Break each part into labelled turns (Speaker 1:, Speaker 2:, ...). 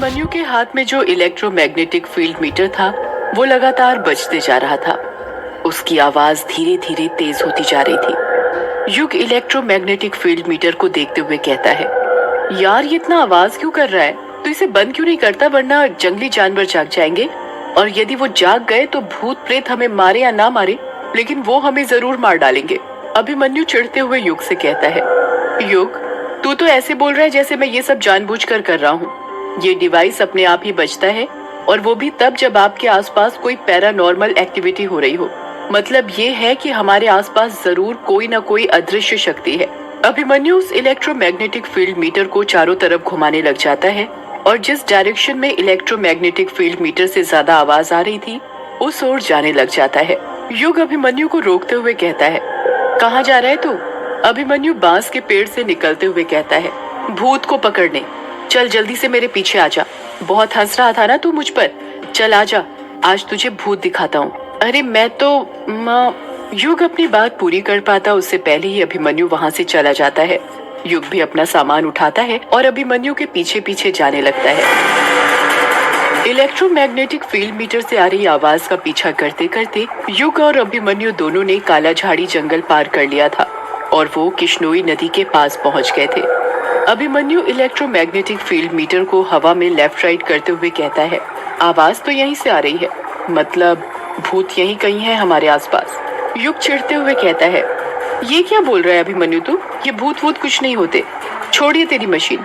Speaker 1: अभिमन्यु के हाथ में जो इलेक्ट्रोमैग्नेटिक फील्ड मीटर था वो लगातार बजते जा रहा था। उसकी आवाज धीरे धीरे तेज होती जा रही थी। युग इलेक्ट्रोमैग्नेटिक फील्ड मीटर को देखते हुए कहता है, यार ये इतना आवाज क्यों कर रहा है? तो इसे बंद क्यों नहीं करता, वरना जंगली जानवर जाग जाएंगे और यदि वो जाग गए तो भूत प्रेत हमें मारे या ना मारे, लेकिन वो हमें जरूर मार डालेंगे। अभिमन्यु चिढ़ते हुए युग से कहता है, युग तू तो ऐसे बोल रहा है जैसे मैं ये सब जानबूझकर कर रहा हूँ। ये डिवाइस अपने आप ही बजता है और वो भी तब जब आपके आसपास कोई पैरानॉर्मल एक्टिविटी हो रही हो। मतलब ये है कि हमारे आसपास जरूर कोई ना कोई अदृश्य शक्ति है। अभिमन्यु उस इलेक्ट्रोमैग्नेटिक फील्ड मीटर को चारों तरफ घुमाने लग जाता है और जिस डायरेक्शन में इलेक्ट्रोमैग्नेटिक फील्ड मीटर से ज्यादा आवाज आ रही थी उस ओर जाने लग जाता है। युग अभिमन्यु को रोकते हुए कहता है, कहाँ जा रहा है तू? अभिमन्यु बांस के पेड़ से निकलते हुए कहता है, भूत को पकड़ने। चल जल्दी से मेरे पीछे आजा। बहुत हंस रहा था ना तू मुझ पर, चल आजा, आज तुझे भूत दिखाता हूँ। अरे मैं तो युग अपनी बात पूरी कर पाता उससे पहले ही अभिमन्यु वहाँ से चला जाता है। युग भी अपना सामान उठाता है और अभिमन्यु के पीछे पीछे जाने लगता है। इलेक्ट्रोमैग्नेटिक फील्ड मीटर से आ रही आवाज का पीछा करते करते युग और अभिमन्यु दोनों ने काला झाड़ी जंगल पार कर लिया था और वो किश्नोई नदी के पास पहुंच गए थे। अभिमन्यु इलेक्ट्रोमैग्नेटिक फील्ड मीटर को हवा में लेफ्ट राइट करते हुए कहता है, आवाज तो यहीं से आ रही है, मतलब भूत यहीं कहीं है हमारे आसपास। युग चिढ़ते हुए कहता है, ये क्या बोल रहा है अभिमन्यु तू? ये भूत वूत कुछ नहीं होते, छोड़िए तेरी मशीन।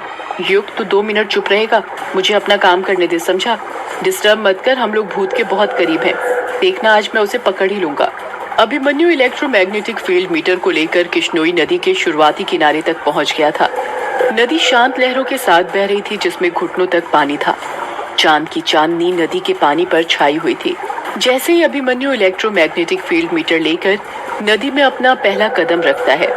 Speaker 1: युग तू 2 मिनट चुप रहेगा? मुझे अपना काम करने दे, समझा? डिस्टर्ब मत कर, हम लोग भूत के बहुत करीब हैं। देखना आज मैं उसे पकड़ ही लूंगा। अभिमन्यु इलेक्ट्रोमैग्नेटिक फील्ड मीटर को लेकर किश्नोई नदी के शुरुआती किनारे तक पहुंच गया था। नदी शांत लहरों के साथ बह रही थी जिसमें घुटनों तक पानी था। चांद की चांदनी नदी के पानी पर छाई हुई थी। जैसे ही अभिमन्यु इलेक्ट्रोमैग्नेटिक फील्ड मीटर लेकर नदी में अपना पहला कदम रखता है,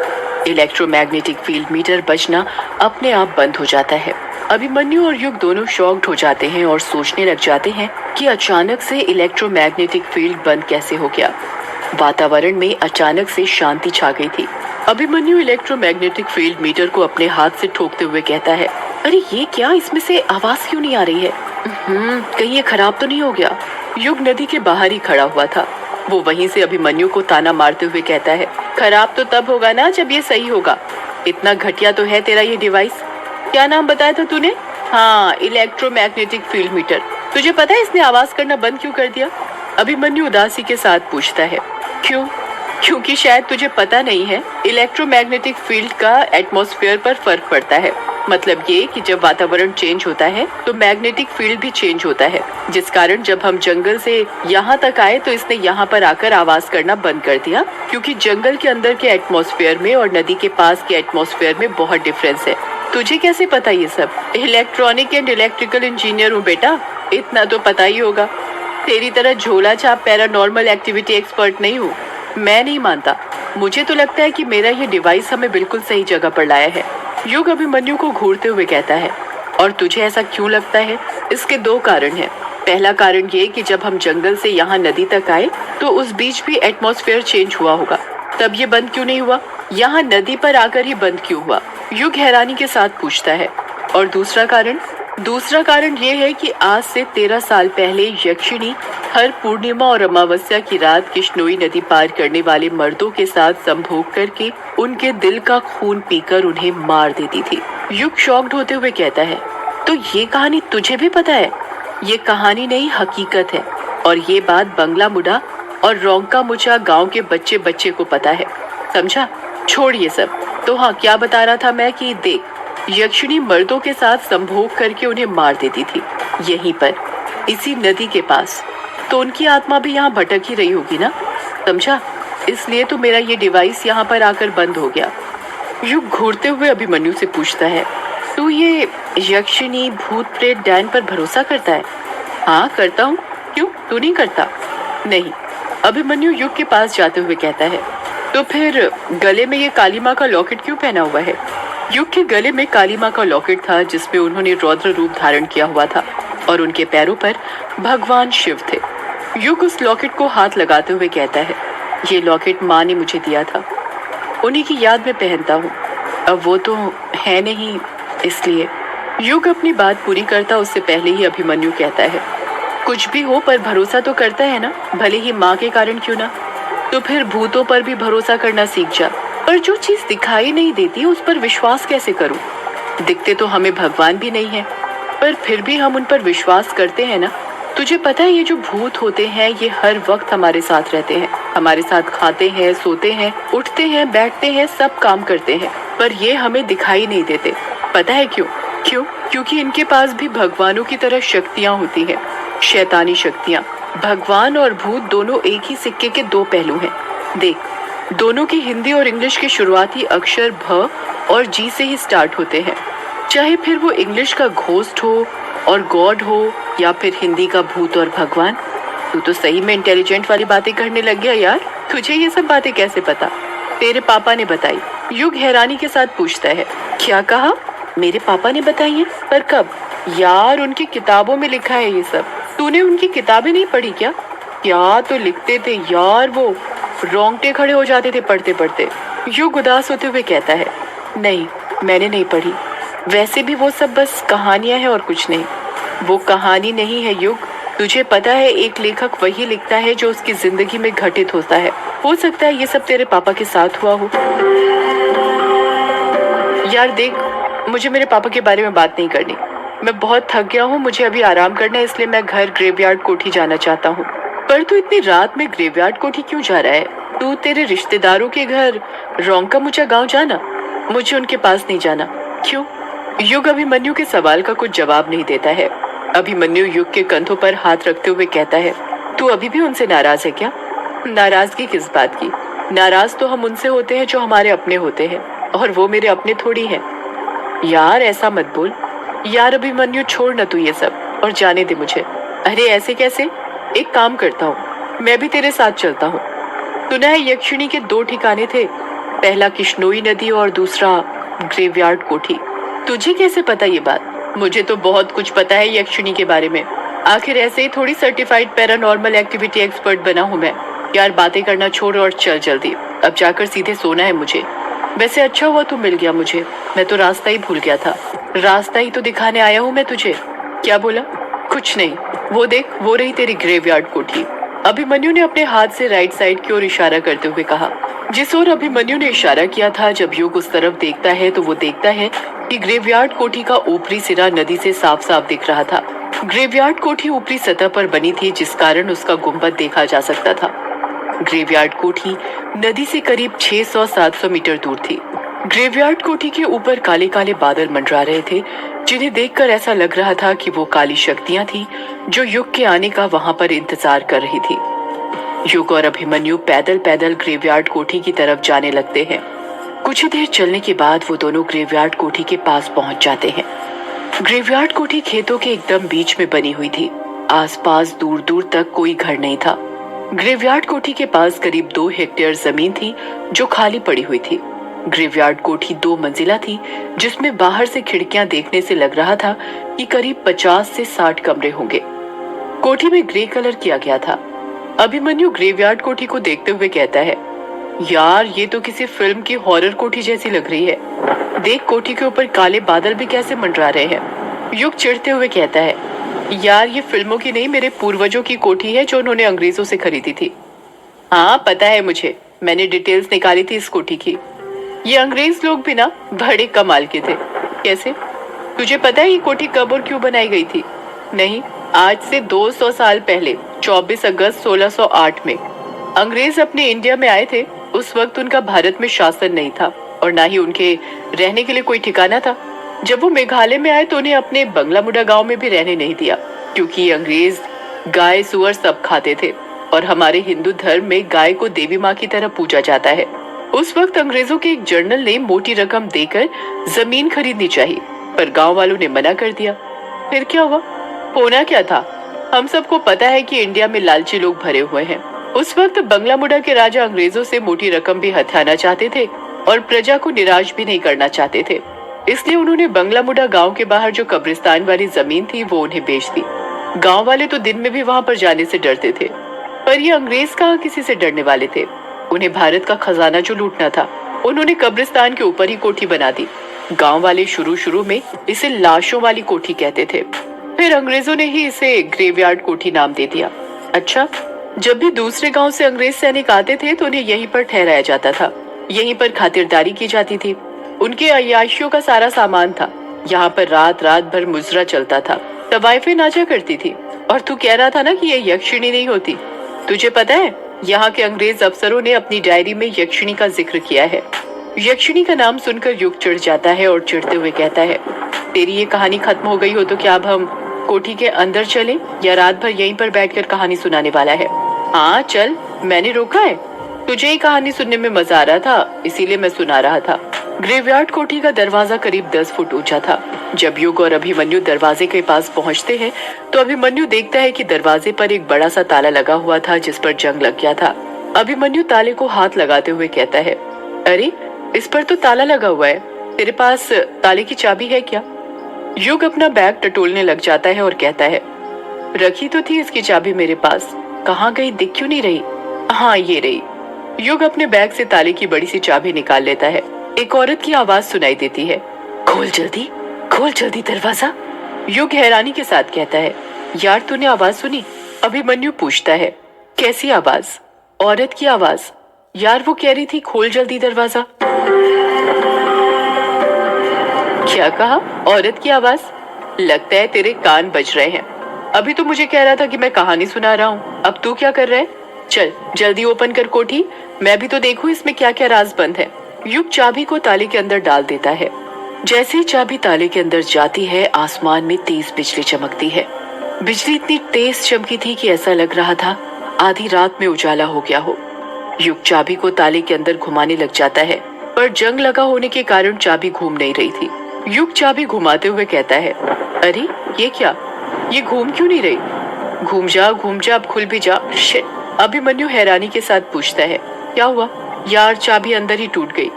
Speaker 1: इलेक्ट्रोमैग्नेटिक फील्ड मीटर बजना अपने आप बंद हो जाता है। अभिमन्यु और युग दोनों शॉक्ड हो जाते हैं और सोचने लग जाते हैं कि अचानक से इलेक्ट्रोमैग्नेटिक फील्ड बंद कैसे हो गया। वातावरण में अचानक से शांति छा गई थी। अभिमन्यु इलेक्ट्रोमैग्नेटिक फील्ड मीटर को अपने हाथ से ठोकते हुए कहता है, अरे ये क्या, इसमें से आवाज क्यों नहीं आ रही है? कहीं ये खराब तो नहीं हो गया? युग नदी के बाहर ही खड़ा हुआ था। वो वहीं से अभिमन्यु को ताना मारते हुए कहता है, खराब तो तब होगा ना जब ये सही होगा। इतना घटिया तो है तेरा ये डिवाइस। क्या नाम बताया था तूने? हाँ, इलेक्ट्रोमैग्नेटिक फील्ड मीटर। तुझे पता है इसने आवाज करना बंद क्यों कर दिया? अभिमन्यु उदासी के साथ पूछता है। क्यों? क्योंकि शायद तुझे पता नहीं है, इलेक्ट्रोमैग्नेटिक फील्ड का एटमॉस्फेयर पर फर्क पड़ता है। मतलब ये कि जब वातावरण चेंज होता है तो मैग्नेटिक फील्ड भी चेंज होता है, जिस कारण जब हम जंगल से यहाँ तक आए तो इसने यहाँ पर आकर आवाज करना बंद कर दिया, क्योंकि जंगल के अंदर के एटमॉस्फेयर में और नदी के पास के एटमॉस्फेयर में बहुत डिफरेंस है। तुझे कैसे पता ये सब? इलेक्ट्रॉनिक एंड इलेक्ट्रिकल इंजीनियर हूँ बेटा, इतना तो पता ही होगा। तेरी तरह झोला छाप पैरानॉर्मल एक्टिविटी एक्सपर्ट नहीं हूँ। मैं नहीं मानता, मुझे तो लगता है कि मेरा ये डिवाइस हमें बिल्कुल सही जगह पर लाया है। युग अभिमन्यु को घूरते हुए कहता है, और तुझे ऐसा क्यों लगता है? इसके 2 कारण हैं। पहला कारण ये कि जब हम जंगल से यहाँ नदी तक आए तो उस बीच भी एटमॉस्फेयर चेंज हुआ होगा, तब ये बंद क्यों नहीं हुआ? यहाँ नदी पर आकर ही बंद क्यों हुआ? युग हैरानी के साथ पूछता है। और दूसरा कारण ये है कि आज से 13 साल पहले यक्षिणी हर पूर्णिमा और अमावस्या की रात किश्नोई नदी पार करने वाले मर्दों के साथ संभोग करके उनके दिल का खून पीकर उन्हें मार देती थी। युग शॉक्ड होते हुए कहता है, तो ये कहानी तुझे भी पता है? ये कहानी नहीं, हकीकत है, और ये बात बंगला मुडा और रोंका मुचा गांव के बच्चे बच्चे को पता है, समझा? छोड़ ये सब। तो हाँ, क्या बता रहा था मैं कि देख, यक्षिणी मर्दों के साथ संभोग करके उन्हें मार देती थी, यहीं पर, इसी नदी के पास। तो उनकी आत्मा भी यहाँ भटक ही रही होगी ना, समझा? इसलिए तो मेरा ये डिवाइस यहाँ पर आकर बंद हो गया। युग घूरते हुए अभिमन्यु से पूछता है, तू ये यक्षिणी भूत प्रेत डैन पर भरोसा करता है? हाँ करता हूँ। क्यों, तू नहीं करता? नहीं। अभिमन्यु युग के पास जाते हुए कहता है, तो फिर गले में ये काली माँ का लॉकेट क्यों पहना हुआ है? युग के गले में काली माँ का लॉकेट था जिसमें उन्होंने रौद्र रूप धारण किया हुआ था और उनके पैरों पर भगवान शिव थे। युग उस लॉकेट को हाथ लगाते हुए कहता है, ये लॉकेट माँ ने मुझे दिया था, उन्हीं की याद में पहनता हूँ। अब वो तो है नहीं, इसलिए। युग अपनी बात पूरी करता उससे पहले ही अभिमन्यु कहता है, कुछ भी हो पर भरोसा तो करता है ना, भले ही माँ के कारण क्यों ना। तो फिर भूतों पर भी भरोसा करना सीख जा। पर जो चीज दिखाई नहीं देती उस पर विश्वास कैसे करूं? दिखते तो हमें भगवान भी नहीं है, पर फिर भी हम उन पर विश्वास करते हैं ना। तुझे पता है ये जो भूत होते हैं ये हर वक्त हमारे साथ रहते हैं, हमारे साथ खाते हैं, सोते हैं, उठते हैं, बैठते हैं, सब काम करते हैं, पर ये हमें दिखाई नहीं देते। पता है क्यों? क्यों? क्योंकि इनके पास भी भगवानों की तरह शक्तियाँ होती हैं, शैतानी शक्तियाँ। भगवान और भूत दोनों एक ही सिक्के के दो पहलू हैं। देख, दोनों की हिंदी और इंग्लिश के शुरुआती अक्षर भ और जी से ही स्टार्ट होते हैं। चाहे फिर वो इंग्लिश का घोस्ट हो और गॉड हो या फिर हिंदी का भूत और भगवान। तू तो सही में इंटेलिजेंट वाली बातें करने लग गया यार। तुझे ये सब बातें कैसे पता? तेरे पापा ने बताई। युग हैरानी के साथ पूछता है, क्या कहा? मेरे पापा ने बताई है? पर कब? यार उनकी किताबों में लिखा है ये सब। तूने उनकी किताबें नहीं पढ़ी क्या? क्या तो लिखते थे यार, वो रोंगटे खड़े हो जाते थे पढ़ते पढ़ते। युग उदास होते हुए कहता है, नहीं मैंने नहीं पढ़ी। वैसे भी वो सब बस कहानियां हैं और कुछ नहीं। वो कहानी नहीं है युग। तुझे पता है एक लेखक वही लिखता है जो उसकी जिंदगी में घटित होता है। हो सकता है ये सब तेरे पापा के साथ हुआ हो। यार देख, मुझे मेरे पापा के बारे में बात नहीं करनी। मैं बहुत थक गया हूँ, मुझे अभी आराम करना है, इसलिए मैं घर ग्रेवयार्ड कोठी जाना चाहता हूँ। पर तू इतनी रात में ग्रेवयार्ड कोठी क्यों जा रहा है? तू तेरे रिश्तेदारों के घर रोंका गांव जाना। मुझे उनके पास नहीं जाना। क्यों? युग अभिमन्यु के सवाल का कुछ जवाब नहीं देता है। अभिमन्यु युग के कंधों पर हाथ रखते हुए कहता है, तू अभी भी उनसे नाराज है क्या? नाराजगी किस बात की? नाराज तो हम उनसे होते हैं जो हमारे अपने होते हैं, और वो मेरे अपने थोड़ी हैं। यार ऐसा मत बोल। यार अभिमन्यु छोड़ न तू ये सब और जाने दे मुझे। अरे ऐसे कैसे? एक काम करता हूँ, मैं भी तेरे साथ चलता हूँ। सुना है यक्षिणी के दो ठिकाने थे, पहला किश्नोई नदी और दूसरा ग्रेवयार्ड कोठी। तुझे कैसे पता ये बात? मुझे तो बहुत कुछ पता है यक्षिणी के बारे में। आखिर ऐसे ही थोड़ी सर्टिफाइड पैरानॉर्मल एक्टिविटी एक्सपर्ट बना हूँ मैं। यार बातें करना छोड़ और चल जल्दी, अब जाकर सीधे सोना है मुझे। वैसे अच्छा हुआ तू मिल गया मुझे, मैं तो रास्ता ही भूल गया था। रास्ता ही तो दिखाने आया हूँ मैं तुझे। क्या बोला? कुछ नहीं। वो देख, वो रही तेरी ग्रेवयार्ड कोठी। अभिमन्यु ने अपने हाथ से राइट साइड की ओर इशारा करते हुए कहा। जिस ओर अभिमन्यु ने इशारा किया था, जब युग उस तरफ देखता है तो वो देखता है कि ग्रेवयार्ड कोठी का ऊपरी सिरा नदी से साफ साफ दिख रहा था। ग्रेवयार्ड कोठी ऊपरी सतह पर बनी थी, जिस कारण उसका गुंबद देखा जा सकता था। ग्रेवयार्ड कोठी नदी से करीब 600-700 मीटर दूर थी। ग्रेवयार्ड कोठी के ऊपर काले काले बादल मंडरा रहे थे, जिन्हें देखकर ऐसा लग रहा था कि वो काली शक्तियां थी जो युग के आने का वहां पर इंतजार कर रही थी। युग और अभिमन्यु पैदल पैदल ग्रेवयार्ड कोठी की तरफ जाने लगते हैं। कुछ ही देर चलने के बाद वो दोनों ग्रेवयार्ड कोठी के पास पहुंच जाते हैं। ग्रेवयार्ड कोठी खेतों के एकदम बीच में बनी हुई थी। आसपास दूर दूर तक कोई घर नहीं था। ग्रेवयार्ड कोठी के पास करीब 2 हेक्टेयर जमीन थी जो खाली पड़ी हुई थी। ग्रेवयार्ड कोठी 2 मंजिला थी, जिसमें बाहर से खिड़कियां देखने से लग रहा था कि करीब 50 से 60 कमरे होंगे। कोठी में ग्रे कलर किया गया था। अभिमन्यु ग्रेवयार्ड कोठी को देखते हुए कहता है, यार ये तो किसी फिल्म की हॉरर कोठी जैसी लग रही है। देख, कोठी के ऊपर काले बादल भी कैसे मंडरा रहे हैं। युग चिढ़ते हुए कहता है, यार ये फिल्मों की नहीं, मेरे पूर्वजों की कोठी है जो उन्होंने अंग्रेजों से खरीदी थी। हाँ पता है मुझे, मैंने डिटेल्स निकाली थी इस कोठी की। ये अंग्रेज लोग भी ना बड़े कमाल के थे। कैसे? तुझे पता है ये कोठी कब और क्यों बनाई गई थी? नहीं, आज से 200 साल पहले 24 अगस्त 1608 में अंग्रेज अपने इंडिया में आए थे। उस वक्त उनका भारत में शासन नहीं था और ना ही उनके रहने के लिए कोई ठिकाना था। जब वो मेघालय में आए तो उन्हें अपने बंगला मुंडा गांव में भी रहने नहीं दिया, क्योंकि ये अंग्रेज गाय सुअर सब खाते थे और हमारे हिंदू धर्म में गाय को देवी माँ की तरह पूजा जाता है। उस वक्त अंग्रेजों के एक जर्नल ने मोटी रकम देकर जमीन खरीदनी चाहिए, पर गांव वालों ने मना कर दिया। फिर क्या हुआ? होना क्या था? हम सबको पता है कि इंडिया में लालची लोग भरे हुए हैं। उस वक्त बंगला मुंडा के राजा अंग्रेजों से मोटी रकम भी हथियाना चाहते थे और प्रजा को निराश भी नहीं करना चाहते थे। इसलिए उन्होंने बंगला मुंडा गांव के बाहर जो कब्रिस्तान वाली जमीन थी वो उन्हें बेच दी। गांव वाले तो दिन में भी वहां पर जाने से डरते थे, पर ये अंग्रेज कहाँ किसी से डरने वाले थे। उन्हें भारत का खजाना जो लूटना था, उन्होंने कब्रिस्तान के ऊपर ही कोठी बना दी। गांव वाले शुरू शुरू में इसे लाशों वाली कोठी कहते थे, फिर अंग्रेजों ने ही इसे ग्रेवयार्ड कोठी नाम दे दिया। अच्छा, जब भी दूसरे गांव से अंग्रेज सैनिक आते थे तो उन्हें यहीं पर ठहराया जाता था, यहीं पर खातिरदारी की जाती थी। उनके अय्याशियों का सारा सामान था। यहाँ पर रात रात भर मुजरा चलता था, तवाइफें नाचा करती थी। और तू कह रहा था ना कि ये यक्षिणी नहीं होती। तुझे पता है, यहाँ के अंग्रेज अफसरों ने अपनी डायरी में यक्षिणी का जिक्र किया है। यक्षिणी का नाम सुनकर युग चिढ़ जाता है और चिढ़ते हुए कहता है, तेरी ये कहानी खत्म हो गई हो तो क्या अब हम कोठी के अंदर चलें या रात भर यहीं पर बैठकर कहानी सुनाने वाला है? हाँ चल, मैंने रोका है। तुझे ही कहानी सुनने में मजा आ रहा था, इसीलिए मैं सुना रहा था। ग्रेवयार्ड कोठी का दरवाजा करीब 10 फुट ऊंचा था। जब युग और अभिमन्यु दरवाजे के पास पहुंचते हैं तो अभिमन्यु देखता है कि दरवाजे पर एक बड़ा सा ताला लगा हुआ था जिस पर जंग लग गया था। अभिमन्यु ताले को हाथ लगाते हुए कहता है, अरे इस पर तो ताला लगा हुआ है, तेरे पास ताले की चाबी है क्या? युग अपना बैग टटोलने लग जाता है और कहता है, रखी तो थी इसकी चाबी मेरे पास, कहाँ गई दिख क्यों नहीं रही? हाँ ये रही। युग अपने बैग से ताले की बड़ी सी चाबी निकाल लेता है। एक औरत की आवाज सुनाई देती है, खोल जल्दी दरवाजा। युग हैरानी के साथ कहता है, यार तूने आवाज सुनी? अभिमन्यु पूछता है, कैसी आवाज? औरत की आवाज। यार वो कह रही थी खोल जल्दी दरवाजा। क्या कहा? औरत की आवाज। लगता है तेरे कान बज रहे हैं। अभी तो मुझे कह रहा था कि मैं कहानी सुना रहा हूँ, अब तू क्या कर रहा है? चल जल्दी ओपन कर कोठी, मैं भी तो देखूं इसमें क्या क्या राज बंद है। युग चाबी को ताले के अंदर डाल देता है। जैसे ही चाबी ताले के अंदर जाती है, आसमान में तेज बिजली चमकती है। बिजली इतनी तेज चमकी थी कि ऐसा लग रहा था आधी रात में उजाला हो गया हो। युग चाबी को ताले के अंदर घुमाने लग जाता है, पर जंग लगा होने के कारण चाबी घूम नहीं रही थी। युग चाबी घुमाते हुए कहता है, अरे ये क्या, ये घूम क्यों नहीं रही? घूम जा अब खुल भी जा। शिट। अभिमन्यु हैरानी के साथ पूछता है, क्या हुआ? यार चाबी अंदर ही टूट गई।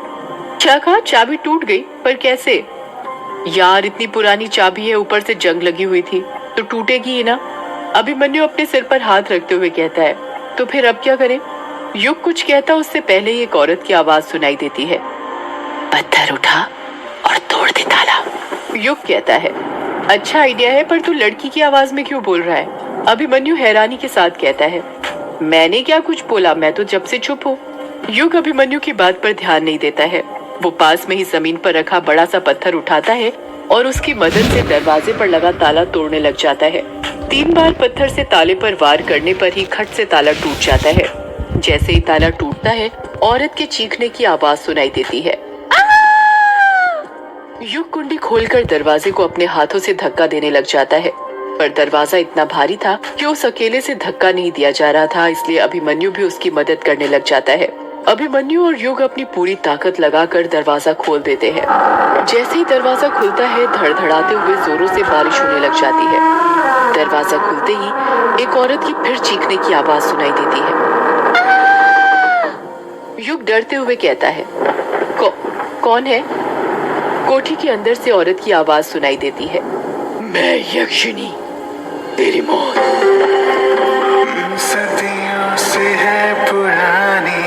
Speaker 1: क्या कहा? चाबी टूट गई? पर कैसे? यार इतनी पुरानी चाबी है, ऊपर से जंग लगी हुई थी तो टूटेगी ही ना। अभिमन्यु अपने सिर पर हाथ रखते हुए कहता है, तो फिर अब क्या करें? युग कुछ कहता उससे पहले ही एक औरत की आवाज सुनाई देती है, पत्थर उठा और तोड़ दे ताला। युग कहता है, अच्छा आइडिया है, पर तू लड़की की आवाज में क्यों बोल रहा है? अभिमन्यु हैरानी के साथ कहता है, मैंने क्या कुछ बोला, मैं तो जब से चुप हूँ। युग अभिमन्यु की बात पर ध्यान नहीं देता है। वो पास में ही जमीन पर रखा बड़ा सा पत्थर उठाता है और उसकी मदद से दरवाजे पर लगा ताला तोड़ने लग जाता है। 3 बार पत्थर से ताले पर वार करने पर ही खट से ताला टूट जाता है। जैसे ही ताला टूटता है, औरत के चीखने की आवाज सुनाई देती है। युग कुंडी खोलकर दरवाजे को अपने हाथों से धक्का देने लग जाता है, पर दरवाजा इतना भारी था कि उस अकेले से धक्का नहीं दिया जा रहा था, इसलिए अभिमन्यु भी उसकी मदद करने लग जाता है। अभिमन्यु और युग अपनी पूरी ताकत लगाकर दरवाजा खोल देते हैं। जैसे ही दरवाजा खुलता है, धड़धड़ाते हुए जोरों से बारिश होने लग जाती है। दरवाजा खुलते ही एक औरत की फिर चीखने की आवाज सुनाई देती है। युग डरते हुए कहता है, कौन है? कोठी के अंदर से औरत की आवाज सुनाई देती है, मैं यक्षिणी, तेरी मौत
Speaker 2: सदियों से है पुरानी